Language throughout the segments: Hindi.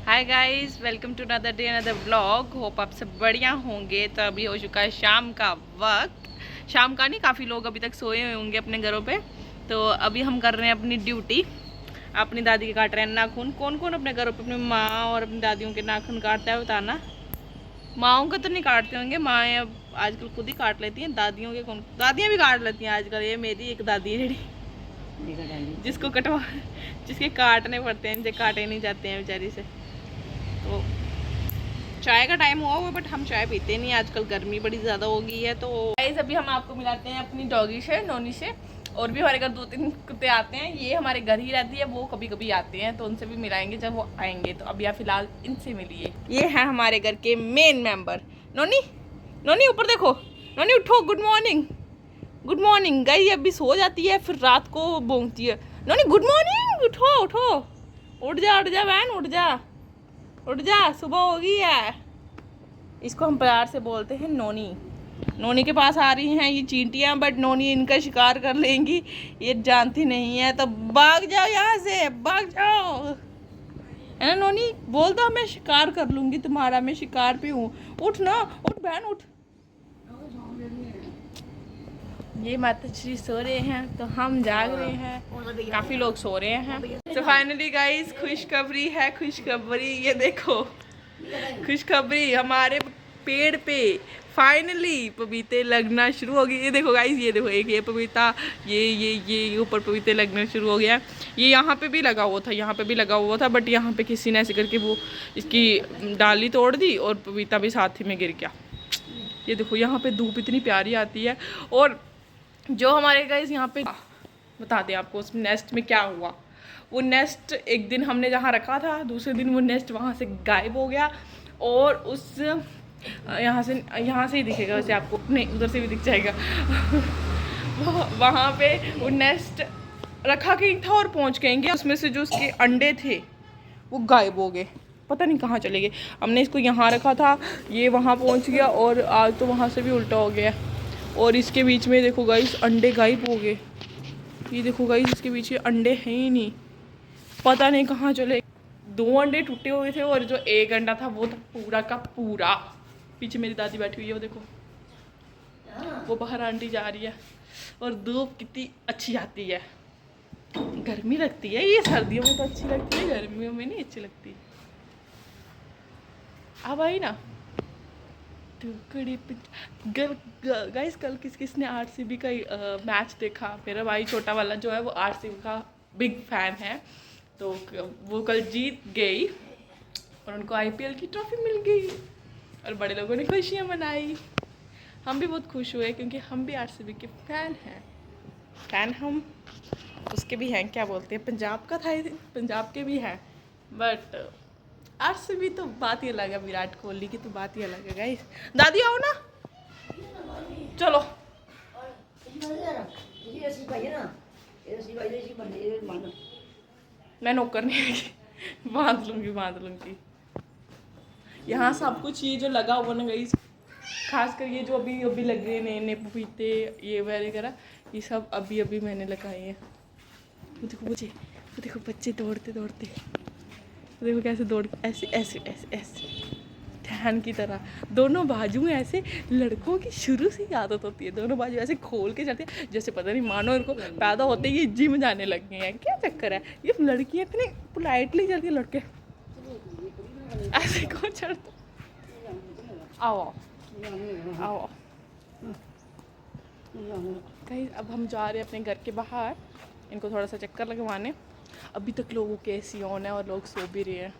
Hi guys, welcome to another day another vlog. Hope आप सब बढ़िया होंगे। तो अभी हो चुका है शाम का वक्त। शाम का नहीं, काफ़ी लोग अभी तक सोए हुए होंगे अपने घरों पे। तो अभी हम कर रहे हैं अपनी ड्यूटी। अपनी दादी के काट रहे हैं नाखून। कौन कौन अपने घरों पे अपनी माँ और अपनी दादियों के नाखून काटता है बताना। माँओं का तो नहीं काटते होंगे, माएँ अब आजकल खुद ही काट लेती हैं। दादियों के कौन, दादियाँ भी काट लेती हैं आजकल। ये मेरी एक दादी है जिसको कटवा, जिसके काटने पड़ते हैं, जिनसे काटे नहीं जाते हैं बेचारी से। तो चाय का टाइम हुआ हुआ, बट हम चाय पीते नहीं आजकल, गर्मी बड़ी ज़्यादा हो गई है। तो गाइस अभी हम आपको मिलाते हैं अपनी डॉगी से, नोनी से। और भी हमारे घर 2-3 कुत्ते आते हैं। ये हमारे घर ही रहती है, वो कभी कभी आते हैं, तो उनसे भी मिलाएंगे जब वो आएंगे। तो अभी आप फिलहाल इनसे मिलिए। ये है हमारे घर के मेन मेंबर नोनी। नोनी ऊपर देखो, नोनी उठो, good morning. Good morning. Guys अभी सो जाती है, फिर रात को भौंकती है। नोनी गुड मॉर्निंग, उठो उठो, उठ जा बहन, उठ जा उठ जा, सुबह हो गई है। इसको हम प्यार से बोलते हैं नोनी। नोनी के पास आ रही हैं ये चींटियां, बट नोनी इनका शिकार कर लेंगी, ये जानती नहीं है। तो भाग जाओ यहाँ से, भाग जाओ, है ना नोनी। बोल दो मैं शिकार कर लूंगी तुम्हारा, मैं शिकार पे हूँ। उठ ना, उठ बहन उठ। ये माता श्री सो रहे हैं तो हम जाग रहे हैं, काफी लोग सो रहे हैं। तो फाइनली गाइस खुशखबरी है, खुशखबरी। ये देखो खुशखबरी, हमारे पेड़ पे फाइनली पपीते लगना शुरू हो गई। ये देखो गाइस, ये देखो, एक ये पपीता, ये ऊपर पपीते लगना शुरू हो गया। ये यहाँ पे भी लगा हुआ था, यहाँ पे भी लगा हुआ था, बट यहाँ पे किसी ने ऐसे करके वो इसकी डाली तोड़ दी और पपीता भी साथ ही में गिर गया। ये देखो यहाँ पे धूप इतनी प्यारी आती है। और जो हमारे गाइस यहाँ पे बता दें आपको उस नेस्ट में क्या हुआ। वो नेस्ट एक दिन हमने जहाँ रखा था, दूसरे दिन वो नेस्ट वहाँ से गायब हो गया। और उस यहाँ से ही दिखेगा वैसे आपको, नहीं उधर से भी दिख जाएगा। वहाँ पे वो नेस्ट रखा कहीं था और पहुँच गएंगे, उसमें से जो उसके अंडे थे वो गायब हो गए, पता नहीं कहाँ चले गए। हमने इसको यहाँ रखा था, ये वहाँ पहुँच गया, और आज तो वहाँ से भी उल्टा हो गया। और इसके बीच में देखो गाइस अंडे गायब हो गए। ये देखो गाइस, इसके पीछे अंडे हैं ही नहीं, पता नहीं कहाँ चले। 2 अंडे टूटे हुए थे और जो एक अंडा था वो था पूरा का पूरा। पीछे मेरी दादी बैठी हुई है, वो देखो, वो बाहर आंटी जा रही है। और धूप कितनी अच्छी आती है। गर्मी लगती है ये सर्दियों में तो अच्छी लगती है, गर्मियों में नहीं अच्छी लगती। अब आई ना गाइस, कल किसने आरसीबी का मैच देखा। मेरा भाई छोटा वाला जो है वो आरसीबी का बिग फैन है। तो वो कल जीत गई और उनको आईपीएल की ट्रॉफी मिल गई और बड़े लोगों ने खुशियाँ मनाई। हम भी बहुत खुश हुए क्योंकि हम भी आरसीबी के फैन हैं। फैन हम उसके भी हैं, क्या बोलते हैं, पंजाब का था, पंजाब के भी हैं, बट आरसीबी तो बात ही अलग है। विराट कोहली की तो बात ही अलग है गाइस। दादी आओ ना, चलो। मैं नौकर नहीं आएगी, बांध लूंगी। यहाँ सब कुछ ये जो लगा हुआ ना गाइस, खासकर ये जो अभी अभी लग रहे नए पपीते ये वगैरह, ये सब अभी अभी मैंने लगाए हैं। वो देखो बच्चे दौड़ते देखो कैसे दौड़, ऐसे ऐसे ऐसे ऐसे ध्यान की तरह। दोनों बाजू में ऐसे, लड़कों की शुरू से ही आदत होती है, दोनों बाजू ऐसे खोल के चलते हैं, जैसे पता नहीं मानो इनको पैदा होते ही जिम जाने लग गए हैं। क्या चक्कर है, ये लड़कियाँ इतनी पोलाइटली चलती है, लड़के ऐसे कौन चढ़ता। आओ आओ कहीं। अब हम जा रहे हैं अपने घर के बाहर, इनको थोड़ा सा चक्कर लगवाने। अभी तक लोगों के एसी ऑन है और लोग सो भी रहे हैं,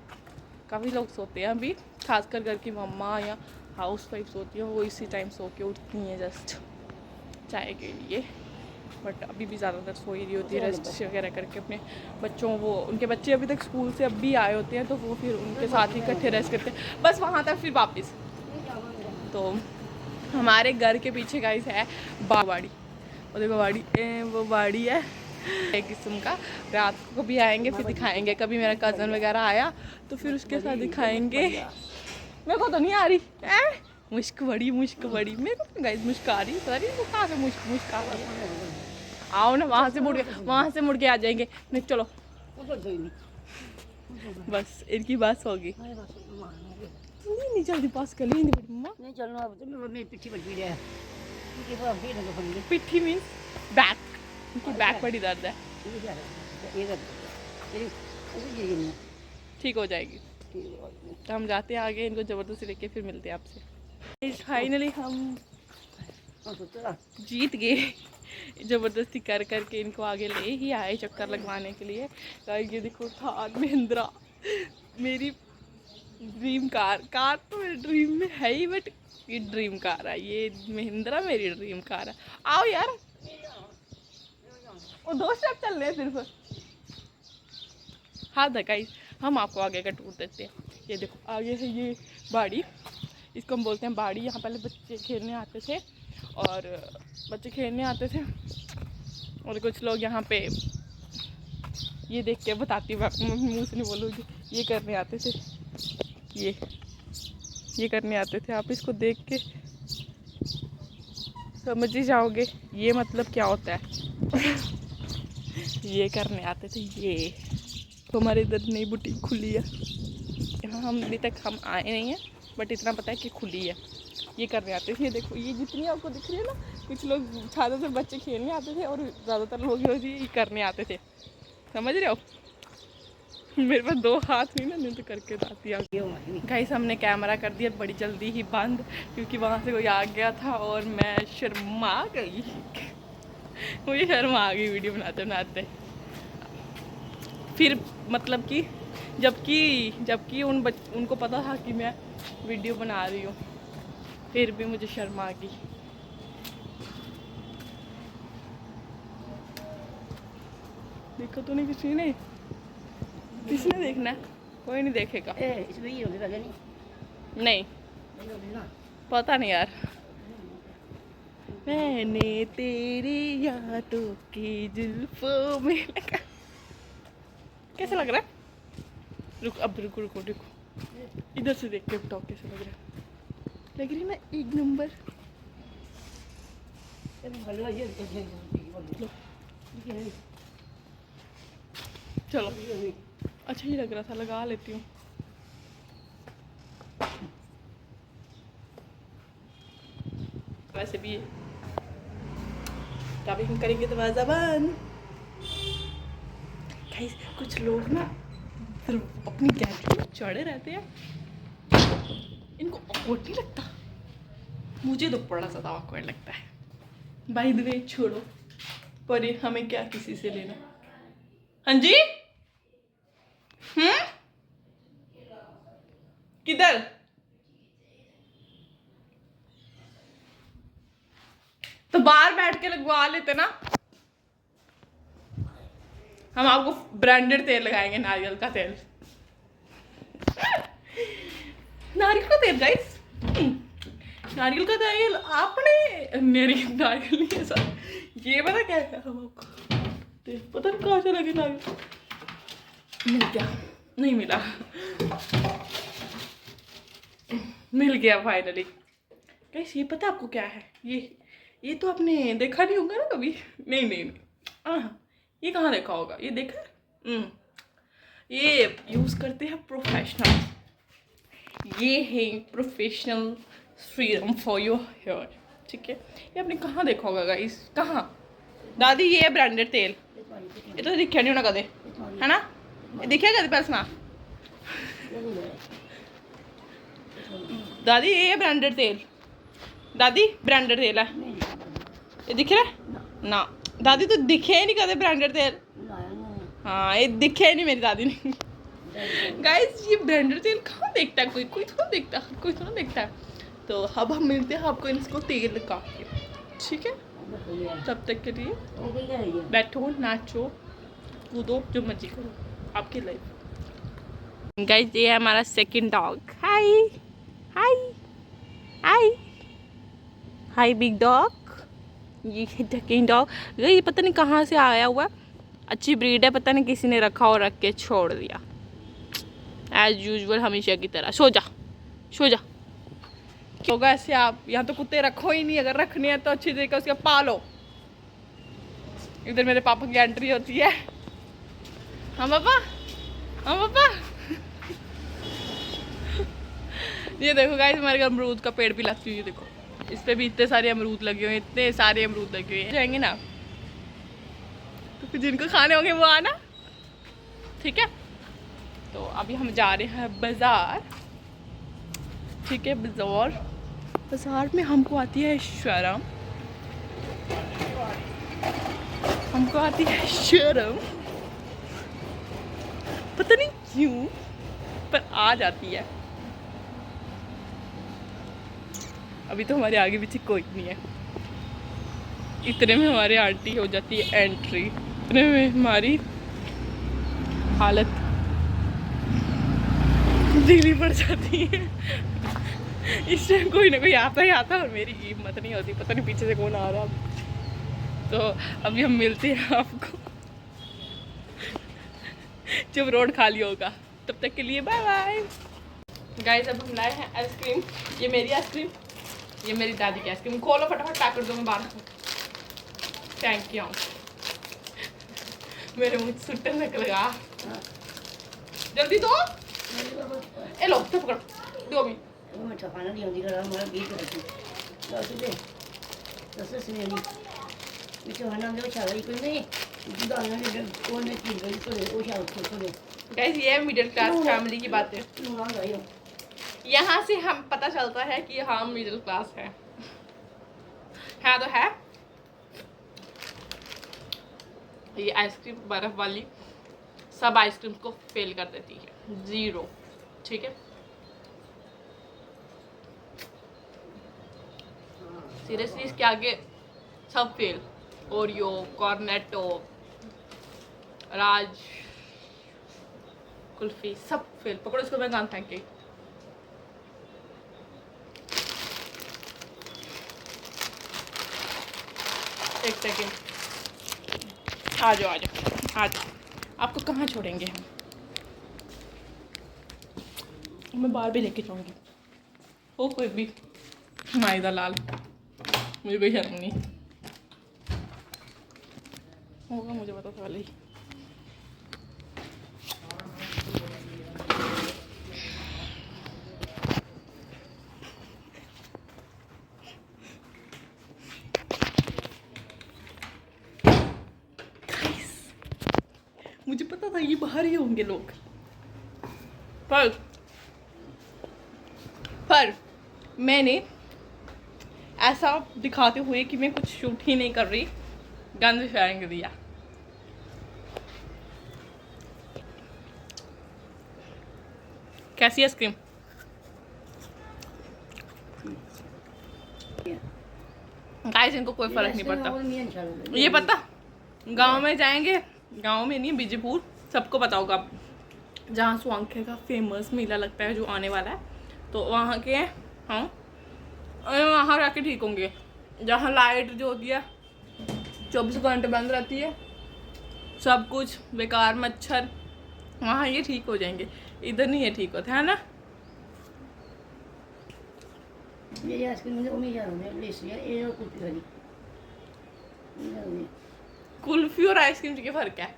काफ़ी लोग सोते हैं अभी, खासकर घर की मम्मा या हाउस वाइफ होती हैं, वो इसी टाइम सो के उठती हैं जस्ट चाय के लिए। बट अभी भी ज़्यादातर सो ही रही होती है, रेस्ट वगैरह करके अपने बच्चों, वो उनके बच्चे अभी तक स्कूल से अभी आए होते हैं, तो वो फिर उनके साथ ही इकट्ठे रेस्ट करते हैं, बस वहाँ तक फिर वापस। तो हमारे घर के पीछे गाइस है बाड़ी, वो देखो बाड़ी, वो बाड़ी है एक किस्म का। रात को भी आएंगे फिर दिखाएंगे, कभी मेरा कज़न वगैरह आया तो फिर उसके साथ दिखाएंगे। मेरे को तो नहीं आ रही मुश्क बड़ी मेरे को तो गाइस मुश्क आ रही, पता नहीं वो कहाँ से मुश्क आ रही है। आओ ना, वहाँ से मुड़ के आ जाएंगे। नहीं चलो बस इनकी बात होगी। नहीं नहीं जल्दी पास कर ली बड़ी मम्मा। नहीं चलना अब तो मेरी पिट्ठी बड़ी पीड़ है। ठीक है अब फिर ना पकड़ेंगे। पिट्ठी मीन्स बैक, उनकी बैक बड़ी दर्द है। ये क्या है? ये कर ठीक हो जाएगी। तो हम जाते हैं आगे, इनको ज़बरदस्ती लेके फिर मिलते हैं आपसे। फाइनली हम जीत गए, ज़बरदस्ती कर करके इनको आगे ले ही आए चक्कर लगवाने के लिए। ये देखो थार महिंद्रा, मेरी ड्रीम कार तो मेरे ड्रीम में है ही, बट ये ड्रीम कार है, ये महिंद्रा मेरी ड्रीम कार है। आओ यार, वो 2 स्टेप चल रहे हैं सिर्फ। हाँ गाइस, हम आपको आगे का टूर देते हैं। ये देखो आगे है ये बाड़ी, इसको हम बोलते हैं बाड़ी। यहाँ पहले बच्चे खेलने आते थे और कुछ लोग यहाँ पे, ये देख के बताती हूँ आपको, मुँह से नहीं बोलूँगी, ये करने आते थे, ये करने आते थे। आप इसको देख के समझ ही जाओगे ये मतलब क्या होता है। ये करने आते थे। ये तो हमारे इधर नई बुटीक खुली है, यहाँ हम अभी तक हम आए नहीं हैं, बट इतना पता है कि खुली है। ये करने आते थे। ये देखो, ये जितनी आपको दिख रही है ना, कुछ लोग ज़्यादातर बच्चे खेलने आते थे और ज़्यादातर लोग ये करने आते थे, समझ रहे हो। मेरे पास 2 हाथ नहीं तो करके दाती आ गई। गाइस हमने कैमरा कर दिया बड़ी जल्दी ही बंद, क्योंकि वहाँ से कोई आ गया था और मैं शर्मा गई। मुझे शर्म आ गई वीडियो बनाते बनाते। फिर मतलब कि जबकि उनको पता था कि मैं वीडियो बना रही हूँ, फिर भी मुझे शर्म आ गई। देखो तो नहीं किसी ने देखना है, कोई नहीं देखेगा। इसमें ये होगी पहले नहीं पता नहीं यार। मैंने तेरी यादों की जुल्फों में लगा। कैसा लग रहा है? रुको इधर से देख के बताओ कैसा लग रहा है। लग रही ना 1 नंबर। चलो अच्छा ही लग रहा था, लगा लेती हूँ। वैसे भी तभी हम करेंगे दरवाजा बंद। कुछ लोग ना सिर्फ अपनी गैलरी में चढ़े रहते हैं, इनको ऑकवर्ड नहीं लगता? मुझे तो बड़ा ज़्यादा ऑकवर्ड लगता है। बाय द वे छोड़ो, पर ये हमें क्या किसी से लेना। हाँ जी, किधर? तो बाहर बैठ के लगवा लेते ना। हम आपको ब्रांडेड तेल लगाएंगे, नारियल का तेल। नारियल का तेल गाइस, नारियल का तेल आपने मेरी नारियल नहीं है सर, ये पता क्या है हम आपको तेल पता नहीं कहाँ चला गया नारियल। मिल गया, नहीं मिला, मिल गया फाइनली। गाइस ये पता आपको क्या है? ये तो आपने देखा नहीं होगा ना कभी। नहीं ये कहाँ देखा होगा? ये देखा? ये यूज़ करते हैं प्रोफेशनल। ये है professional serum for your hair, ठीक है। ये आपने कहाँ देखा होगा गाइस? कहाँ? दादी ये है ब्रांडेड तेल, ये तो दिखा नहीं होना कदे, है ना? दिखा कदे पैसा ना दादी, ये है ब्रांडेड तेल। दादी ब्रांडेड तेल है, ये दिख रहा है ना? दादी तो दिखे ही नहीं कदे ब्रांडेड तेल। हाँ ये दिखे ही नहीं मेरी दादी ने। गाइस ये ब्रांडेड तेल कहाँ देखता है? कोई थोड़ा देखता है। तो अब हम मिलते हैं आपको इसको तेल लगा के, ठीक है? तब तक के लिए बैठो, नाचो, कूदो, जो मर्जी करो, आपकी लाइफ। गाइस ये है हमारा सेकंड डॉग। हाय बिग डॉग। ये है सेकंड डॉग। ये पता नहीं कहाँ से आया हुआ, अच्छी ब्रीड है, पता नहीं किसी ने रखा और रख के छोड़ दिया एज यूजुअल, हमेशा की तरह। सो जा होगा ऐसे। आप यहाँ तो कुत्ते रखो ही नहीं, अगर रखनी है तो अच्छी तरीके उसके पालो। इधर मेरे पापा की एंट्री होती है। हाँ पापा ये देखो गाइस, हमारे घर अमरूद का पेड़ भी लगती हुई है, देखो इस पे भी इतने सारे अमरूद लगे हुए हैं, इतने सारे अमरूद लगे हुए हैं। जाएंगे ना तो फिर जिनको खाने होंगे वो आना, ठीक है। तो अभी हम जा रहे हैं बाजार, ठीक है। बाजार में हमको आती है शर्म, हमको आती है शर्म, पता नहीं क्यों पर आ जाती है। अभी तो हमारे आगे पीछे कोई नहीं है, इतने में हमारे आंटी हो जाती है एंट्री, इतने में हमारी हालत ढीली पड़ जाती है। इस टाइम कोई ना कोई आता ही आता और मेरी हिम्मत नहीं होती, पता नहीं पीछे से कौन आ रहा। तो अभी हम मिलते हैं आपको जब रोड खाली होगा, तब तक के लिए बाय बाय। गाइस अब हम लाए हैं आइसक्रीम, ये मेरी आइसक्रीम, ये मेरी दादी की आइसक्रीम। खोलो फटाफट, पैक कर दो, मैं बाहर। Thank you. मेरे मुँह सुट्टे में लगा, जल्दी दो। ए लो तो पकड़ दो भी। मैं छपाना नहीं होती करा हमारा बीच रखी दस दे दस से नहीं पीछे हना में छाई कोई नहीं जुदा ने कौन ने की गई तो वो छा उसको दे। गाइस ये मिडिल क्लास फैमिली की बात है, ना गयो यहाँ से हम पता चलता है कि हम मिडिल क्लास है। हाँ तो है। ये आइसक्रीम बर्फ वाली सब आइसक्रीम को फेल कर देती है, 0, ठीक है। सीरियसली इसके आगे सब फेल, ओरियो, कॉर्नेटो, राज, कुल्फी सब फेल। पकड़ो इसको, मैं गान फेंक के। एक सेकेंड, आ जाओ आ जाओ आ जाओ, आपको कहाँ छोड़ेंगे हम, मैं बाहर भी लेके जाऊंगी। ओ कोई भी माइदा लाल, मुझे कोई शर्म नहीं होगा, मुझे पता था वाले ही। मुझे पता था ये बाहर ही होंगे लोग, पर मैंने ऐसा दिखाते हुए कि मैं कुछ शूट ही नहीं कर रही, गंद फेंक दिया। कैसी आइसक्रीम? गाइस इनको कोई फर्क नहीं पड़ता, ये पता गांव में जाएंगे, गांव में नहीं बीजेपुर, सबको पता होगा जहाँ स्वांखे का फेमस मेला लगता है जो आने वाला है, तो वहाँ के हाँ वहाँ जाके ठीक होंगे। जहाँ लाइट जो होती है 24 घंटे बंद रहती है, सब कुछ बेकार, मच्छर, वहाँ ये ठीक हो जाएंगे, इधर नहीं ये ठीक होता है ना। ये आइसक्रीम मुझे उम्मीद है ले लिया ये और कुछ करी कुल्फी और आइसक्रीम के फर्क है।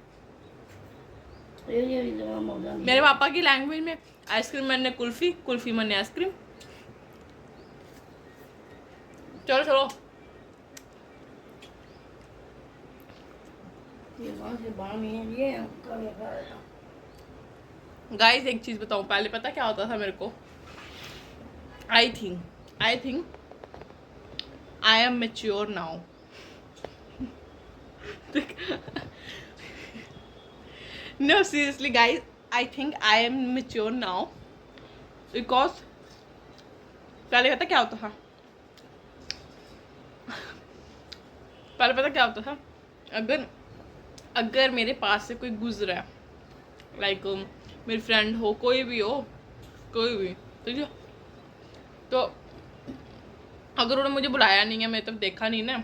ये मौजा मेरे पापा की लैंग्वेज में आइसक्रीम मैंने कुल्फी, कुल्फी मैंने आइसक्रीम। चलो चलो ये वहां से बाहर में ये गाइस एक चीज बताऊं, पहले पता क्या होता था मेरे को, I think I am mature now. No, seriously guys, I think I am mature now because पहले पता क्या होता था, पहले पता क्या होता था, अगर मेरे पास से कोई गुजरा है, लाइक मेरी फ्रेंड हो, कोई भी हो, कोई भी, ठीक है, तो अगर उन्होंने मुझे बुलाया नहीं है, मैं तब देखा नहीं ना,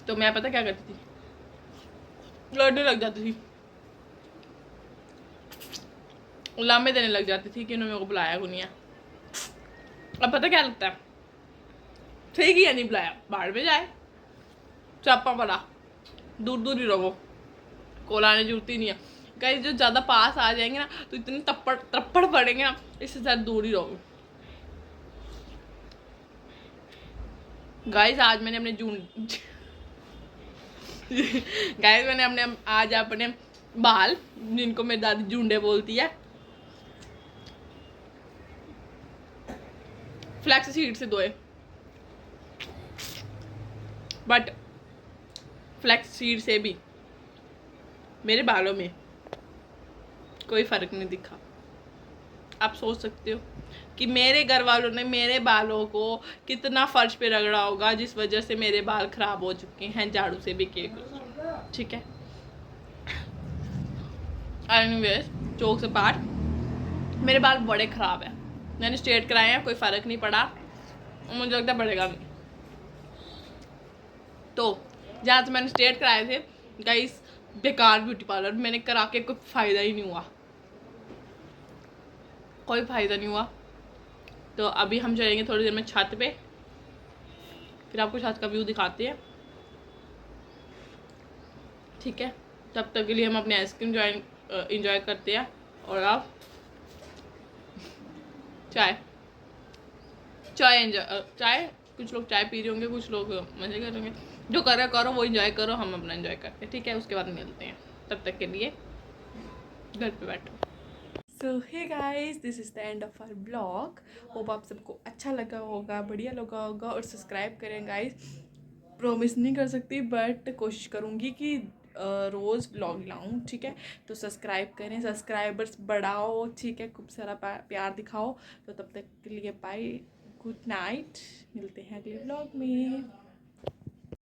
तो मैं पता क्या करती थी, लड़ने लग जाती थी, लामे देने लग जाती थी कि उन्होंने मेरे को बुलाया को नहीं है। अब पता क्या लगता है, ठीक ही है, नहीं बुलाया, बाहर में जाए, चापा पड़ा, दूर दूर ही रहो, कोल आने की जरूरत ही नहीं है। कहीं जो ज़्यादा पास आ जाएंगे ना तो इतने तप्पड़ पड़ेंगे ना, इससे ज़्यादा दूर ही रहो। गाइस आज मैंने अपने गाइस मैंने अपने आज अपने बाल, जिनको मेरी दादी जूंडे बोलती है, फ्लैक्स सीड से धोए। बट फ्लैक्स सीड से भी मेरे बालों में कोई फर्क नहीं दिखा। आप सोच सकते हो कि मेरे घर वालों ने मेरे बालों को कितना फर्श पे रगड़ा होगा, जिस वजह से मेरे बाल खराब हो चुके हैं झाड़ू से भी किए कुछ। ठीक है, एनीवेज जोक से पार, मेरे बाल बड़े खराब है। मैंने स्ट्रेट कराए हैं, कोई फर्क नहीं पड़ा, मुझे लगता पड़ेगा नहीं। तो जहाँ से मैंने स्ट्रेट कराए थे गाइस, बेकार ब्यूटी पार्लर, मैंने करा के कोई फायदा ही नहीं हुआ, कोई फायदा नहीं हुआ। तो अभी हम चलेंगे थोड़ी देर में छत पे, फिर आपको छत का व्यू दिखाते हैं। ठीक है, तब तक के लिए हम अपने आइसक्रीम इंजॉय करते हैं। और आप चाय चाय कुछ लोग चाय पी रहे होंगे, कुछ लोग मजे कर रहे होंगे। जो कर रहे करो, वो इंजॉय करो, हम अपना इंजॉय करते हैं। ठीक है, उसके बाद मिलते हैं, तब तक के लिए घर पे बैठो। So hey guys, this is the end of our blog. Hope आप सबको अच्छा लगा होगा, बढ़िया लगा होगा। और सब्सक्राइब करें गाइस, प्रॉमिस नहीं कर सकती बट कोशिश करूँगी कि रोज़ ब्लॉग लाऊं। ठीक है, तो सब्सक्राइब करें, सब्सक्राइबर्स बढ़ाओ। ठीक है, खूब सारा प्यार दिखाओ। तो तब तक के लिए बाय, गुड नाइट, मिलते हैं अगले ब्लॉग में।